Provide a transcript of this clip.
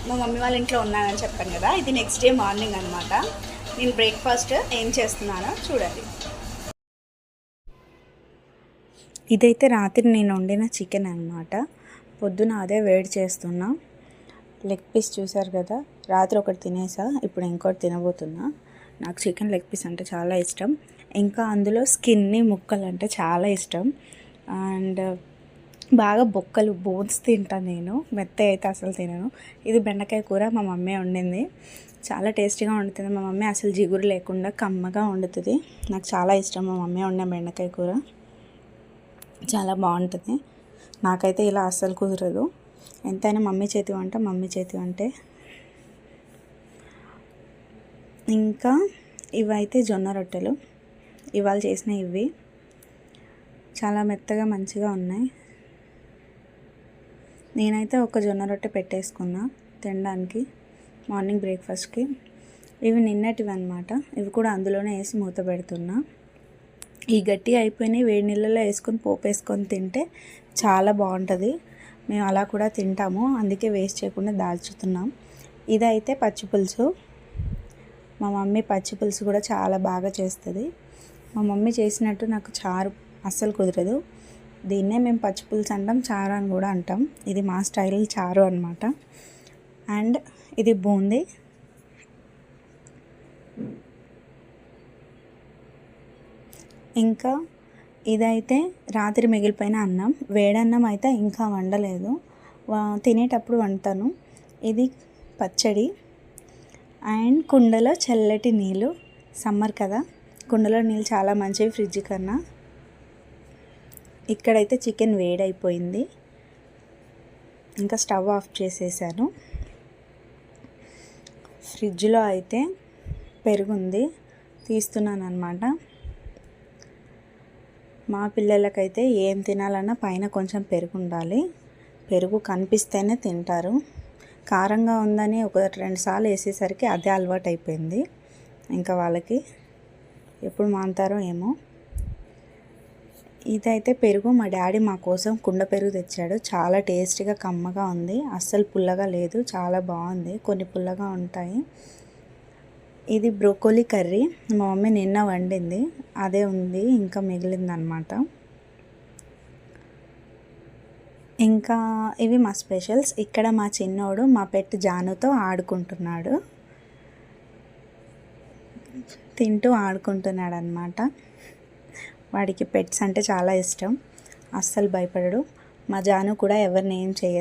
మా మమ్మీ వాళ్ళ ఇంట్లో ఉన్నానని చెప్పాను కదా, ఇది నెక్స్ట్ డే మార్నింగ్ అనమాట. నేను బ్రేక్ఫాస్ట్ ఏం చేస్తున్నానో చూడండి. ఇదైతే రాత్రి నేను వండిన చికెన్ అనమాట. పొద్దున అదే వేడి చేస్తున్నా. లెగ్ పీస్ చూసారు కదా, రాత్రి ఒకటి తినేసా, ఇప్పుడు ఇంకోటి తినబోతున్నా. నాకు చికెన్ లెగ్ పీస్ అంటే చాలా ఇష్టం. ఇంకా అందులో స్కిన్ని ముక్కలు అంటే చాలా ఇష్టం. అండ్ బాగా బొక్కలు బోన్స్ తింటాను నేను, మెత్త అయితే అసలు తినను. ఇది బెండకాయ కూర మా మమ్మీ వండింది. చాలా టేస్టీగా వండుతుంది మా మమ్మీ. అసలు జిగురు లేకుండా కమ్మగా వండుతుంది. నాకు చాలా ఇష్టం మా మమ్మీ వండిన బెండకాయ కూర, చాలా బాగుంటుంది. నాకైతే ఇలా అస్సలు కుదరదు. ఎంతైనా మమ్మీ చేతి వంటే. ఇంకా ఇవైతే జొన్న రొట్టెలు ఇవాళ చేసిన. ఇవి చాలా మెత్తగా మంచిగా ఉన్నాయి. నేనైతే ఒక జొన్న రొట్టె పెట్టేసుకున్నా తినడానికి మార్నింగ్ బ్రేక్ఫాస్ట్కి. ఇవి నిన్నటివి అనమాట. ఇవి కూడా అందులోనే వేసి మూత పెడుతున్నా. ఈ గట్టి అయిపోయినాయి, వేడి నీళ్ళలో వేసుకొని పోపు వేసుకొని తింటే చాలా బాగుంటుంది. మేము అలా కూడా తింటాము, అందుకే వేస్ట్ చేయకుండా దాల్చుతున్నాం. ఇదైతే పచ్చి పులుసు. మా మమ్మీ పచ్చి పులుసు కూడా చాలా బాగా చేస్తుంది. మా మమ్మీ చేసినట్టు నాకు చారు అస్సలు కుదరదు. దీన్నే మేము పచ్చి పులుసు అంటాం, చారు అని కూడా అంటాం. ఇది మా స్టైల్ చారు అనమాట. అండ్ ఇది బూందీ. ఇంకా ఇదైతే రాత్రి మిగిలిపోయిన అన్నం. వేడన్నం అయితే ఇంకా వండలేదు, తినేటప్పుడు వండుతాను. ఇది పచ్చడి. అండ్ కుండలో చల్లటి నీళ్ళు. సమ్మర్ కదా, కుండలో నీళ్ళు చాలా మంచివి ఫ్రిడ్జ్ కన్నా. ఇక్కడైతే చికెన్ వేడైపోయింది, ఇంకా స్టవ్ ఆఫ్ చేసేసాను. ఫ్రిడ్జ్లో అయితే పెరుగుంది, తీస్తున్నాను అన్నమాట. మా పిల్లలకైతే ఏం తినాలన్నా పైన కొంచెం పెరుగు ఉండాలి. పెరుగు కనిపిస్తేనే తింటారు. కారంగా ఉందని 1-2 సార్లు వేసేసరికి అదే అలవాటు అయిపోయింది. ఇంకా వాళ్ళకి ఎప్పుడు మానుతారో ఏమో. ఇదైతే పెరుగు. మా డాడీ మా కోసం కుండ పెరుగు తెచ్చాడు. చాలా టేస్టీగా కమ్మగా ఉంది, అస్సలు పుల్లగా లేదు, చాలా బాగుంది. కొన్ని పుల్లగా ఉంటాయి. ఇది బ్రోకోలీ కర్రీ. మా మమ్మీ నిన్న వండింది, అదే ఉంది, ఇంకా మిగిలిందనమాట. ఇంకా ఇవి మా స్పెషల్స్. ఇక్కడ మా చిన్నోడు మా పెట్ జానుతో ఆడుకుంటున్నాడు, తింటూ ఆడుకుంటున్నాడు అనమాట. వాడికి పెట్స్ అంటే చాలా ఇష్టం, అస్సలు భయపడడు. మా జాను కూడా ఎవరిని ఏం చేయదు.